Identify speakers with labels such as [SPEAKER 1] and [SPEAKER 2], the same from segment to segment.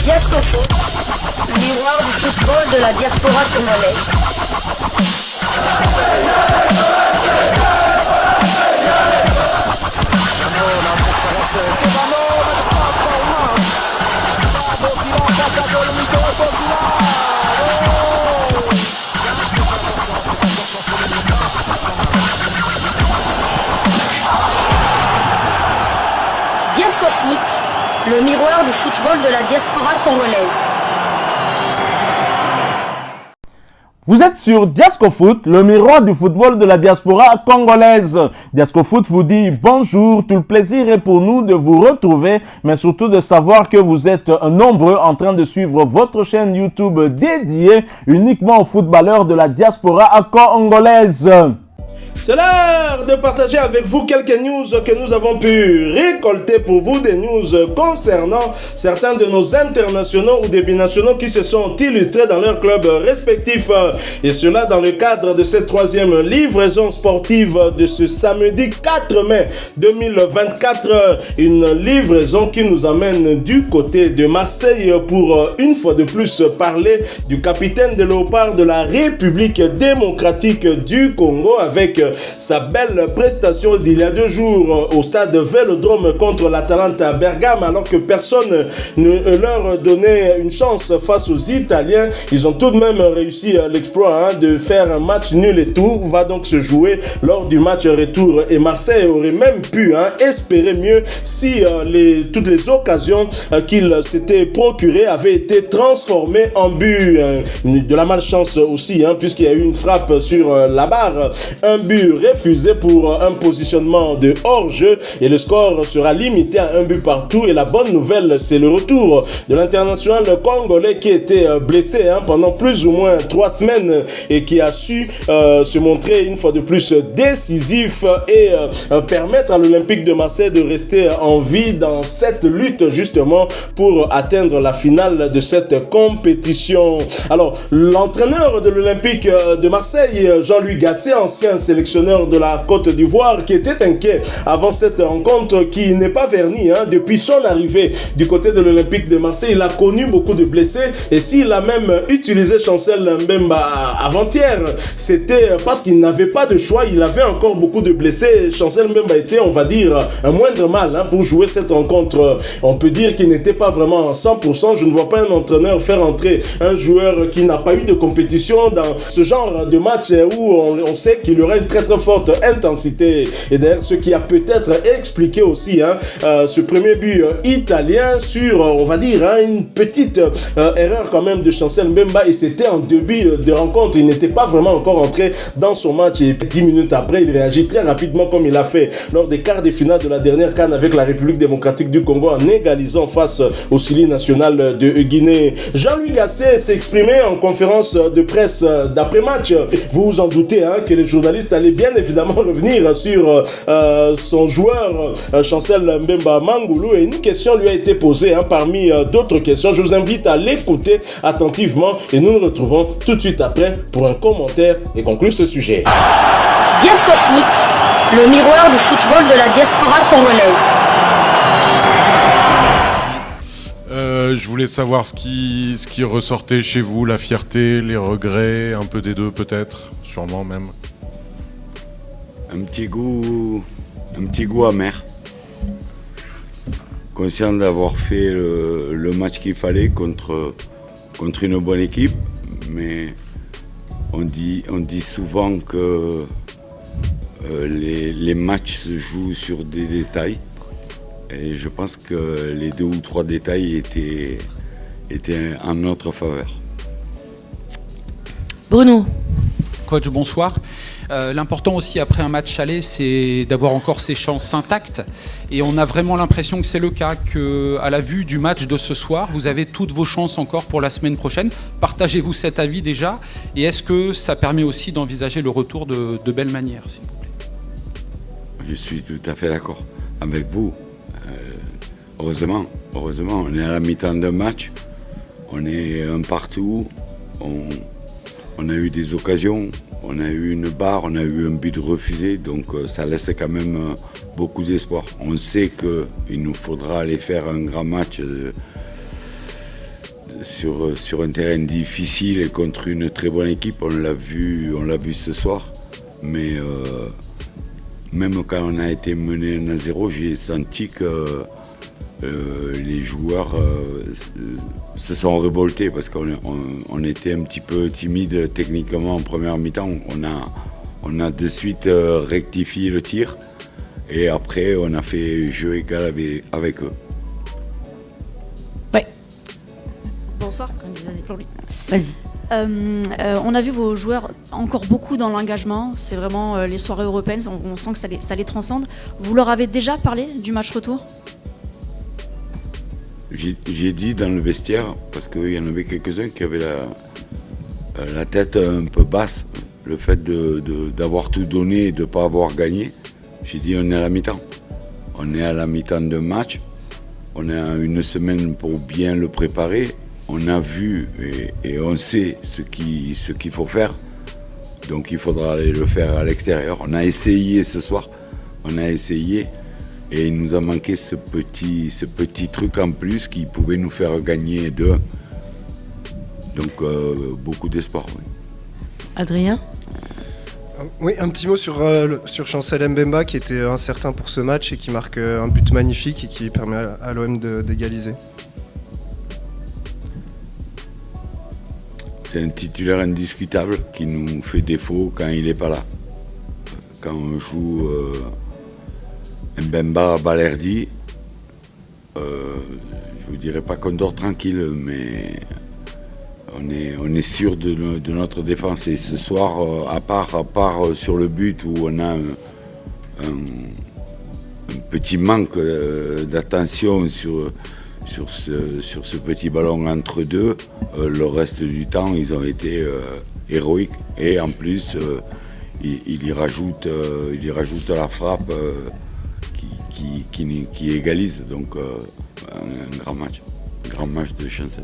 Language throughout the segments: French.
[SPEAKER 1] Diasco Foot, le miroir du football de la diaspora congolaise. Diasco Foot, le miroir du football de la diaspora congolaise.
[SPEAKER 2] Vous êtes sur Diasco Foot, le miroir du football de la diaspora congolaise. Diasco Foot vous dit bonjour, tout le plaisir est pour nous de vous retrouver, mais surtout de savoir que vous êtes nombreux en train de suivre votre chaîne YouTube dédiée uniquement aux footballeurs de la diaspora congolaise.
[SPEAKER 3] C'est l'heure de partager avec vous quelques news que nous avons pu récolter pour vous, des news concernant certains de nos internationaux ou des binationaux qui se sont illustrés dans leurs clubs respectifs. Et cela dans le cadre de cette troisième livraison sportive de ce samedi 4 mai 2024. Une livraison qui nous amène du côté de Marseille pour une fois de plus parler du capitaine des Léopards de la République démocratique du Congo avec sa belle prestation d'il y a 2 jours au stade Vélodrome contre l'Atalanta Bergame, alors que personne ne leur donnait une chance face aux Italiens. Ils ont tout de même réussi l'exploit de faire un match nul et tout va donc se jouer lors du match retour, et Marseille aurait même pu espérer mieux si toutes les occasions qu'il s'était procurées avaient été transformées en but. De la malchance aussi, puisqu'il y a eu une frappe sur la barre, un but refusé pour un positionnement de hors-jeu, et le score sera limité à 1 but partout. Et la bonne nouvelle, c'est le retour de l'international congolais qui était blessé pendant plus ou moins 3 semaines et qui a su se montrer une fois de plus décisif et permettre à l'Olympique de Marseille de rester en vie dans cette lutte justement pour atteindre la finale de cette compétition. Alors, l'entraîneur de l'Olympique de Marseille, Jean-Louis Gasset, ancien sélectionneur de la Côte d'Ivoire, qui était inquiet avant cette rencontre qui n'est pas vernie depuis son arrivée du côté de l'Olympique de Marseille. Il a connu beaucoup de blessés, et s'il a même utilisé Chancel Mbemba avant-hier, c'était parce qu'il n'avait pas de choix. Il avait encore beaucoup de blessés. Chancel Mbemba était, on va dire, un moindre mal pour jouer cette rencontre. On peut dire qu'il n'était pas vraiment à 100%. Je ne vois pas un entraîneur faire entrer un joueur qui n'a pas eu de compétition dans ce genre de match où on sait qu'il y aura une très forte intensité. Et d'ailleurs, ce qui a peut-être expliqué aussi ce premier but italien sur, on va dire, une petite erreur quand même de Chancel Mbemba, et c'était en début de rencontre. Il n'était pas vraiment encore entré dans son match, et 10 minutes après, il réagit très rapidement comme il a fait lors des quarts de finale de la dernière CAN avec la République démocratique du Congo, en égalisant face au Sili national de Guinée. Jean-Louis Gasset s'est exprimé en conférence de presse d'après-match. Vous vous en doutez que les journalistes allaient bien évidemment revenir sur son joueur Chancel Mbemba Mangoulou, et une question lui a été posée parmi d'autres questions. Je vous invite à l'écouter attentivement et nous nous retrouvons tout de suite après pour un commentaire et conclure ce sujet.
[SPEAKER 1] Diasco Foot, le miroir du football de la diaspora congolaise.
[SPEAKER 4] Je voulais savoir ce qui ressortait chez vous, la fierté, les regrets, un peu des deux peut-être, sûrement même.
[SPEAKER 5] Un petit goût amer. Conscient d'avoir fait le match qu'il fallait contre une bonne équipe, mais on dit souvent que les matchs se jouent sur des détails, et je pense que les 2 ou 3 détails étaient en notre faveur.
[SPEAKER 1] Bruno.
[SPEAKER 6] Coach, bonsoir. L'important aussi après un match aller, c'est d'avoir encore ses chances intactes. Et on a vraiment l'impression que c'est le cas, qu'à la vue du match de ce soir, vous avez toutes vos chances encore pour la semaine prochaine. Partagez-vous cet avis déjà, et est-ce que ça permet aussi d'envisager le retour de belle manière, s'il vous plaît?
[SPEAKER 5] Je suis tout à fait d'accord avec vous. Heureusement, on est à la mi-temps d'un match, on est un partout, on a eu des occasions. On a eu une barre, on a eu un but refusé, donc ça laisse quand même beaucoup d'espoir. On sait qu'il nous faudra aller faire un grand match sur un terrain difficile et contre une très bonne équipe. On l'a vu ce soir. Mais même quand on a été mené 1-0, j'ai senti que les joueurs se sont révoltés parce qu'on était un petit peu timide techniquement en première mi-temps. On a de suite rectifié le tir et après on a fait jeu égal avec eux.
[SPEAKER 7] Ouais.
[SPEAKER 8] Bonsoir.
[SPEAKER 7] Vas-y.
[SPEAKER 8] On a vu vos joueurs encore beaucoup dans l'engagement. C'est vraiment les soirées européennes, on sent que ça les transcende. Vous leur avez déjà parlé du match retour ?
[SPEAKER 5] J'ai dit dans le vestiaire, parce qu'il y en avait quelques-uns qui avaient la tête un peu basse, le fait d'avoir tout donné et de ne pas avoir gagné. J'ai dit on est à la mi-temps. On est à la mi-temps d'un match. On a une semaine pour bien le préparer. On a vu et on sait ce qu'il faut faire. Donc il faudra aller le faire à l'extérieur. On a essayé ce soir. Et il nous a manqué ce petit truc en plus qui pouvait nous faire gagner 2-1. Donc beaucoup d'espoir. Oui.
[SPEAKER 7] Adrien ?
[SPEAKER 9] Oui, un petit mot sur Chancel Mbemba qui était incertain pour ce match et qui marque un but magnifique et qui permet à l'OM d'égaliser.
[SPEAKER 5] C'est un titulaire indiscutable qui nous fait défaut quand il n'est pas là. Quand on joue Mbemba, Balerdi, je ne vous dirais pas qu'on dort tranquille, mais on est sûr de notre défense. Et ce soir, à part sur le but où on a un petit manque d'attention sur ce petit ballon entre deux, le reste du temps, ils ont été héroïques. Et en plus, il y rajoute la frappe qui égalise. Donc, un grand match de Chancel.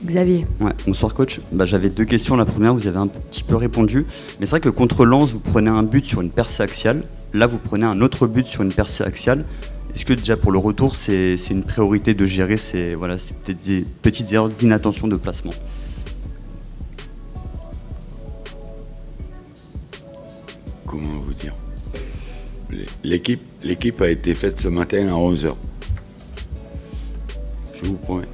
[SPEAKER 7] Xavier.
[SPEAKER 10] Ouais, bonsoir coach. J'avais 2 questions. La première, vous avez un petit peu répondu. Mais c'est vrai que contre Lens, vous prenez un but sur une percée axiale. Là, vous prenez un autre but sur une percée axiale. Est-ce que déjà pour le retour, c'est une priorité de gérer ces petites erreurs d'inattention de placement ?
[SPEAKER 5] Comment vous dire ? L'équipe a été faite ce matin à 11h. Je vous promets.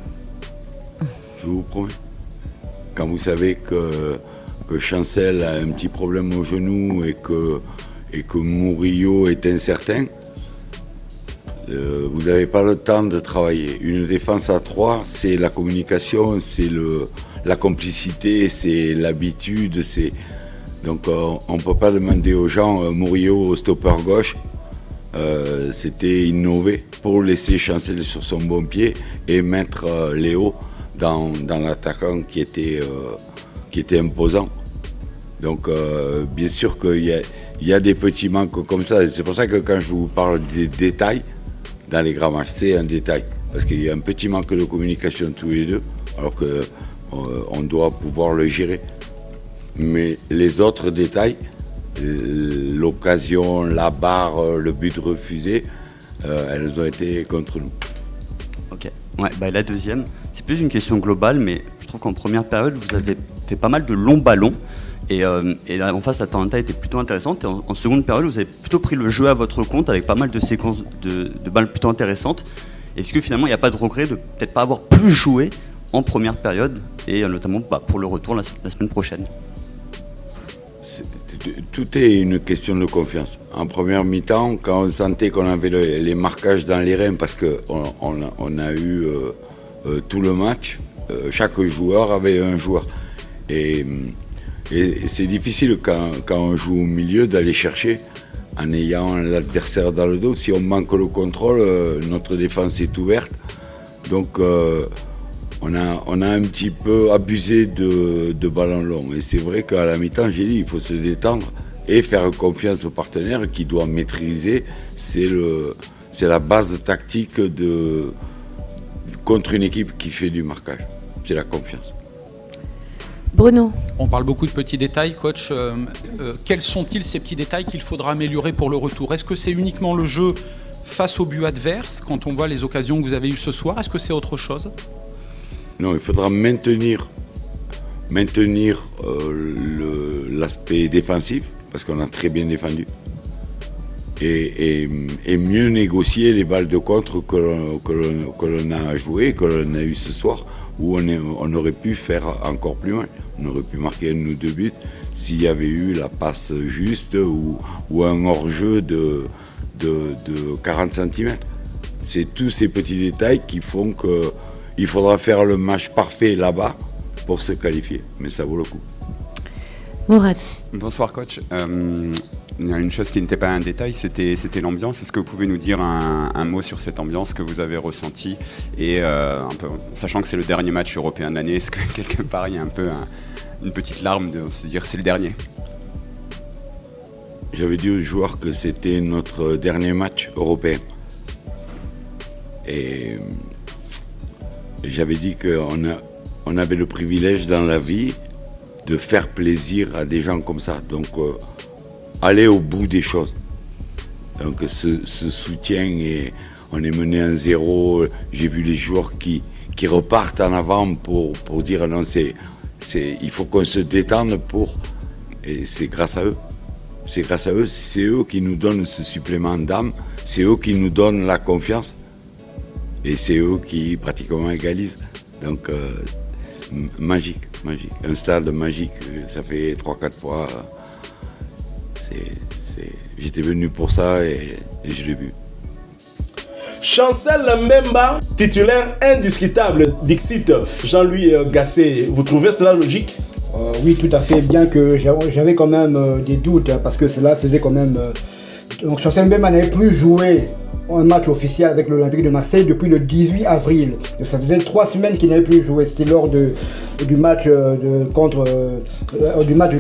[SPEAKER 5] Quand vous savez que Chancel a un petit problème au genou et que Murillo est incertain, vous n'avez pas le temps de travailler. Une défense à 3, c'est la communication, c'est la complicité, c'est l'habitude. Donc on ne peut pas demander aux gens Murillo au stopper gauche. C'était innover pour laisser Chancel sur son bon pied et mettre Léo dans l'attaquant qui était imposant. Donc bien sûr qu'il y a des petits manques comme ça. C'est pour ça que quand je vous parle des détails dans les grands matchs, c'est un détail. Parce qu'il y a un petit manque de communication tous les deux, alors qu'on doit pouvoir le gérer. Mais les autres détails, l'occasion, la barre, le but refusé, elles ont été contre nous.
[SPEAKER 10] Ok. Ouais, la deuxième, c'est plus une question globale, mais je trouve qu'en première période, vous avez fait pas mal de longs ballons. Et là, en face, la Atalanta était plutôt intéressante. Et en seconde période, vous avez plutôt pris le jeu à votre compte avec pas mal de séquences de balles plutôt intéressantes. Est-ce que finalement, il n'y a pas de regret de peut-être pas avoir plus joué en première période et notamment pour le retour la semaine prochaine ?
[SPEAKER 5] Tout est une question de confiance. En première mi-temps, quand on sentait qu'on avait les marquages dans les reins, parce qu'on a eu tout le match, chaque joueur avait un joueur. Et c'est difficile quand on joue au milieu d'aller chercher en ayant l'adversaire dans le dos. Si on manque le contrôle, notre défense est ouverte. Donc on a un petit peu abusé de ballons longs. Et c'est vrai qu'à la mi-temps, j'ai dit il faut se détendre et faire confiance au partenaire qui doit maîtriser. C'est la base tactique contre une équipe qui fait du marquage. C'est la confiance.
[SPEAKER 7] Bruno.
[SPEAKER 6] On parle beaucoup de petits détails, coach. Quels sont-ils ces petits détails qu'il faudra améliorer pour le retour ? Est-ce que c'est uniquement le jeu face au but adverse, quand on voit les occasions que vous avez eues ce soir ? Est-ce que c'est autre chose ?
[SPEAKER 5] Non, il faudra maintenir l'aspect défensif, parce qu'on a très bien défendu. Et mieux négocier les balles de contre que l'on a joué, que l'on a eu ce soir, où on aurait pu faire encore plus mal. On aurait pu marquer 1 ou 2 buts s'il y avait eu la passe juste ou un hors-jeu de 40 cm. C'est tous ces petits détails qui font qu'il faudra faire le match parfait là-bas pour se qualifier, mais ça vaut le coup.
[SPEAKER 7] Mourad.
[SPEAKER 11] Bonsoir coach. Il y a une chose qui n'était pas un détail, c'était l'ambiance. Est-ce que vous pouvez nous dire un mot sur cette ambiance que vous avez ressentie et un peu, sachant que c'est le dernier match européen de l'année, est-ce que quelque part il y a un peu une petite larme de se dire c'est le dernier?
[SPEAKER 5] J'avais dit aux joueurs que c'était notre dernier match européen. Et j'avais dit qu'on avait le privilège dans la vie de faire plaisir à des gens comme ça. Donc, aller au bout des choses. Donc, ce soutien, et on est mené 1-0. J'ai vu les joueurs qui repartent en avant pour dire non, il faut qu'on se détende et c'est grâce à eux. C'est grâce à eux, c'est eux qui nous donnent ce supplément d'âme, c'est eux qui nous donnent la confiance et c'est eux qui pratiquement égalisent. Donc, magique. Un stade magique, ça fait 3-4 fois. J'étais venu pour ça et je l'ai vu.
[SPEAKER 3] Chancel Mbemba, titulaire indiscutable, Dixit Jean-Louis Gasset. Vous trouvez cela logique?
[SPEAKER 12] Oui, tout à fait, bien que j'avais quand même des doutes, parce que cela faisait quand même... Donc Chancel Mbemba n'avait plus joué un match officiel avec l'Olympique de Marseille depuis le 18 avril. Donc, ça faisait 3 semaines qu'il n'avait plus joué. C'était lors du match du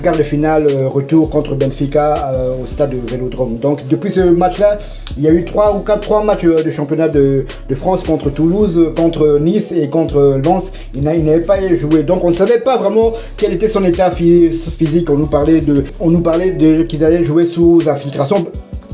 [SPEAKER 12] quart de finale retour contre Benfica au stade de Vélodrome. Donc depuis ce match-là, il y a eu 3 matchs de championnat de France contre Toulouse, contre Nice et contre Lens. Il n'avait pas joué. Donc on ne savait pas vraiment quel était son état physique. On nous parlait qu'ils allaient jouer sous infiltration.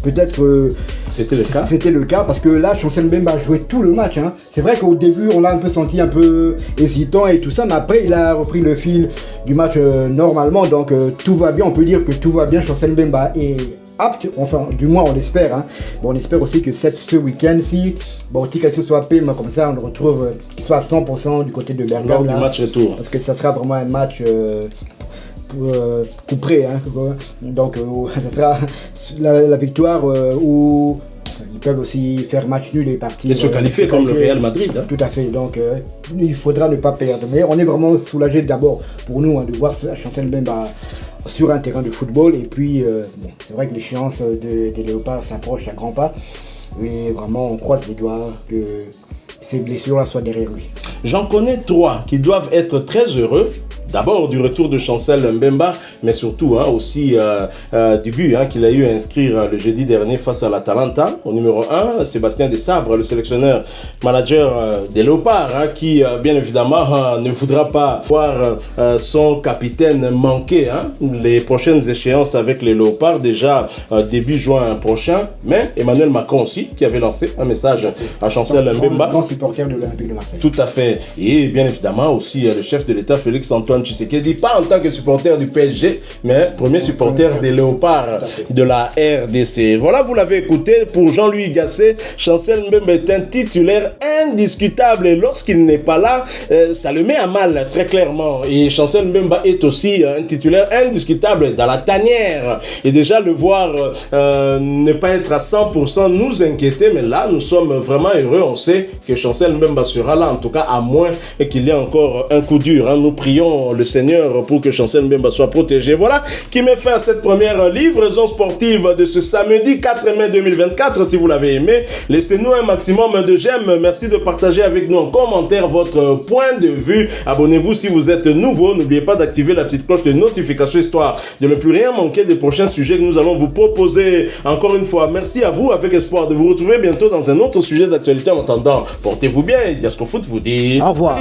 [SPEAKER 12] Peut-être que c'était le cas parce que là, Chancel Mbemba a joué tout le match. Hein. C'est vrai qu'au début, on l'a un peu senti un peu hésitant et tout ça, mais après, il a repris le fil du match normalement. Donc tout va bien, on peut dire que tout va bien. Chancel Mbemba est apte, enfin du moins on l'espère. Hein. Bon, on espère aussi que ce week-end, si qu'elle se soit payée, comme ça, on le retrouve qu'il soit à 100% du côté de Bergame.
[SPEAKER 3] Lors du match retour.
[SPEAKER 12] Parce que ça sera vraiment un match... couperé, hein. Donc ça sera la victoire où ils peuvent aussi faire match nul et partir
[SPEAKER 3] et se qualifier comme le Real Madrid, hein.
[SPEAKER 12] Tout à fait, donc il faudra ne pas perdre, mais on est vraiment soulagé d'abord pour nous, hein, de voir Chancel Mbemba sur un terrain de football. Et puis c'est vrai que l'échéance des Léopards s'approche à grands pas, mais vraiment on croise les doigts que ces blessures-là soient derrière lui.
[SPEAKER 3] J'en connais 3 qui doivent être très heureux. D'abord du retour de Chancel Mbemba, mais surtout aussi du but qu'il a eu à inscrire le jeudi dernier face à l'Atalanta. Au numéro 1, Sébastien Desabre, le sélectionneur manager des Léopards, qui bien évidemment ne voudra pas voir son capitaine manquer les prochaines échéances avec les Léopards, déjà début juin prochain. Mais Emmanuel Macron aussi, qui avait lancé un message à Chancel Mbemba.
[SPEAKER 12] Grand supporter de l'Olympique de Marseille.
[SPEAKER 3] Tout à fait. Et bien évidemment aussi le chef de l'État, Félix-Antoine Tshisekedi, pas en tant que supporter du PSG, mais premier supporter des Léopards de la RDC. Voilà, vous l'avez écouté, pour Jean-Louis Gasset, Chancel Mbemba est un titulaire indiscutable et lorsqu'il n'est pas là, ça le met à mal très clairement. Et Chancel Mbemba est aussi un titulaire indiscutable dans la tanière. Et déjà le voir ne pas être à 100% nous inquiétait, mais là nous sommes vraiment heureux. On sait que Chancel Mbemba sera là, en tout cas à moins qu'il y ait encore un coup dur. Nous prions le Seigneur pour que Chancel Mbemba soit protégé. Voilà qui met fin à cette première livraison sportive de ce samedi 4 mai 2024. Si vous l'avez aimé, laissez-nous un maximum de j'aime. Merci de partager avec nous en commentaire votre point de vue. Abonnez-vous si vous êtes nouveau. N'oubliez pas d'activer la petite cloche de notification histoire de ne plus rien manquer des prochains sujets que nous allons vous proposer. Encore une fois, merci à vous, avec espoir de vous retrouver bientôt dans un autre sujet d'actualité. En attendant, portez-vous bien et Diasco Foot vous dit au revoir.